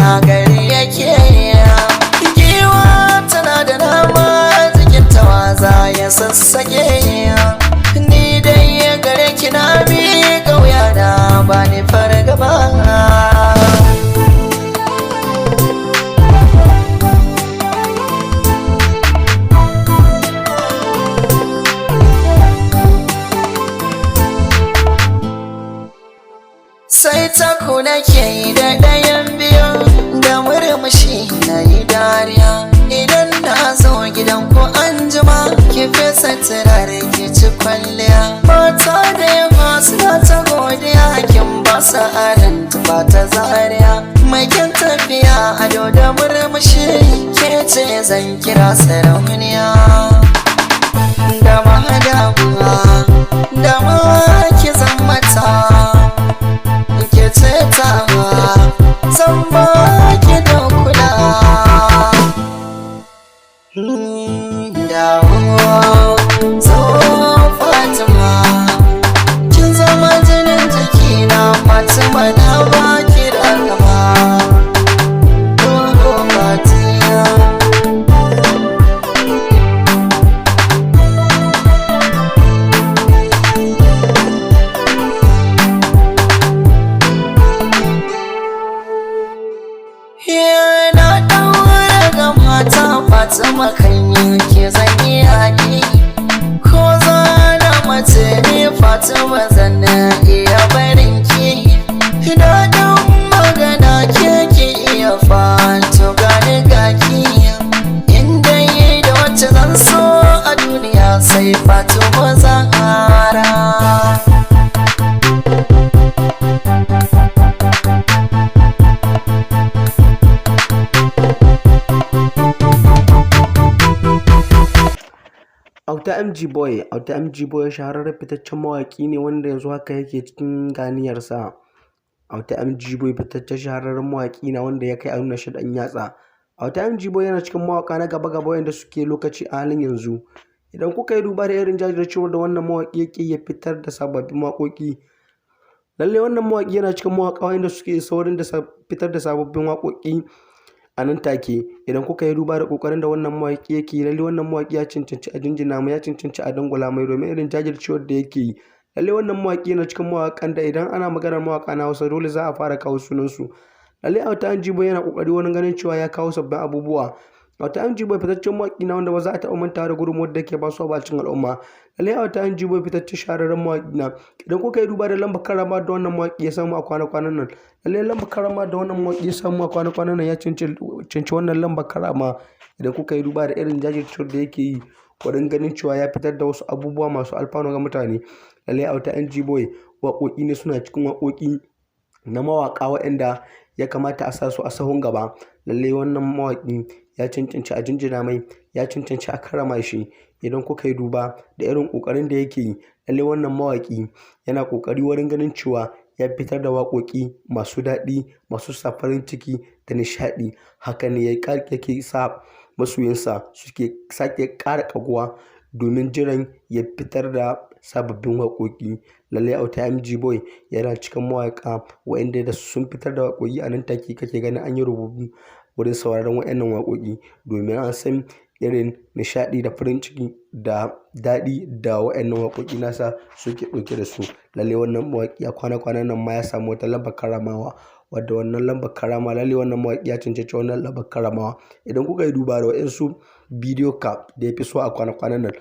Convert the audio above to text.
ya gari yake. Giwa tana da nama jikin tawaza ya sassage. Ni dai gare ki na mi kauya na ba ni fargaba. Sai taku nake yi da ɗayan biyu da murmushi na yi dariya. Idan na zo gidan ku an jima ki fesa turare ki ci kwalliya. Mata da yawa suna ta godiya kin ba su aran ba ta zariya. Mai kyan tafiya ado da murmushi ke ce zan kira sarauniya. Da mahadabuwa da ma ki zan mata ke ce tawa zan ba ki da kula. Dawo zo Fatima kin zama jinin jikina. Fatima na ba ki da gaba. Dogo Fatiya na ɗaura ga mata. Fatima kan yi ke zan yi haƙi ko zana mace ne. Fatima zan iya barin ki. Daɗin magana ke ki iya fato gani gaki. Inda yi da wacce zan so a duniya sai Fatima Zahra. AUTA MG Boy shahararren fitaccen mawaƙi ne wanda yanzu haka yake cikin ganiyarsa. AUTA MG Boy fitaccen shahararren mawaƙi ne wanda ya kai a nuna shi ɗan yatsa. AUTA MG Boy yana cikin mawaƙa na gaba-gaba wanda suke lokaci a halin yanzu. Idan kuka yi duba da irin jajircewar da wannan mawaƙi yake ya fitar da sababbin waƙoƙi, lallai wannan mawaƙi yana cikin mawaƙa wanda suke saurin da fitar da sababbin waƙoƙi a nan take. Idan kuka yi duba da kokarin da wannan mawaƙi yake yi, lalle wannan mawaƙi ya cancanci a jinjina mai, ya cancanci a dangwala mai domin irin jajircewar da yake yi. Lalle wannan mawaƙi yana cikin mawaƙan da idan ana maganar mawaƙa na Hausa dole za a fara kawo sunansu. Lalle AUTA MG Boy yana kokari wurin ganin cewa ya kawo sabbin abubuwa. AUTA MG Boy fitaccen mawaƙi na wanda ba za a taɓa mantawa da gudunmuwar da yake ba su a cikin al'umma. Lalle AUTA MG Boy fitaccen shahararren mawaƙi na. Idan kuka yi duba da lambar karama da wannan mawaƙi ya samu a kwana-kwanan nan, lalle lambar karama da wannan mawaƙi ya samu a kwana-kwanan nan ya cancanci wannan lambar karama. Idan kuka yi duba da irin jajircewar da yake yi wurin ganin cewa ya fitar da wasu abubuwa masu alfanu ga mutane. Lalle AUTA MG Boy waƙoƙi ne suna cikin waƙoƙi na mawaƙa waɗanda ya kamata a sa su a sahun gaba. Lalle wannan mawaƙi ya cancanci a jinjina mai, ya cancanci a karrama shi. Idan kuka yi duba da irin ƙoƙarin da yake yi, lalle wannan mawaƙi yana ƙoƙari wurin ganin cewa ya fitar da waƙoƙi masu daɗi, masu sa farin ciki da nishaɗi. Haka ne yake sa masoyansa suke sake ƙara ƙaguwa domin jiran ya fitar da sababbin waƙoƙi. Lalle AUTA MG Boy yana cikin mawaƙa waɗanda da sun fitar da waƙoƙi a nan take kake ganin an yi rubutu wurin sauraron waɗannan waƙoƙi domin an san irin nishaɗi da farin ciki da daɗi da waɗannan waƙoƙi nasa suke ɗauke da su. Lalle wannan mawaƙi a kwana-kwanan nan ma ya samu wata lambar karamawa, wadda wannan lambar karama lalle wannan mawaƙi ya cancanci wannan lambar karamawa. Idan kuka yi duba da waɗansu bidiyo cap da ya fi so a kwana-kwanan nan,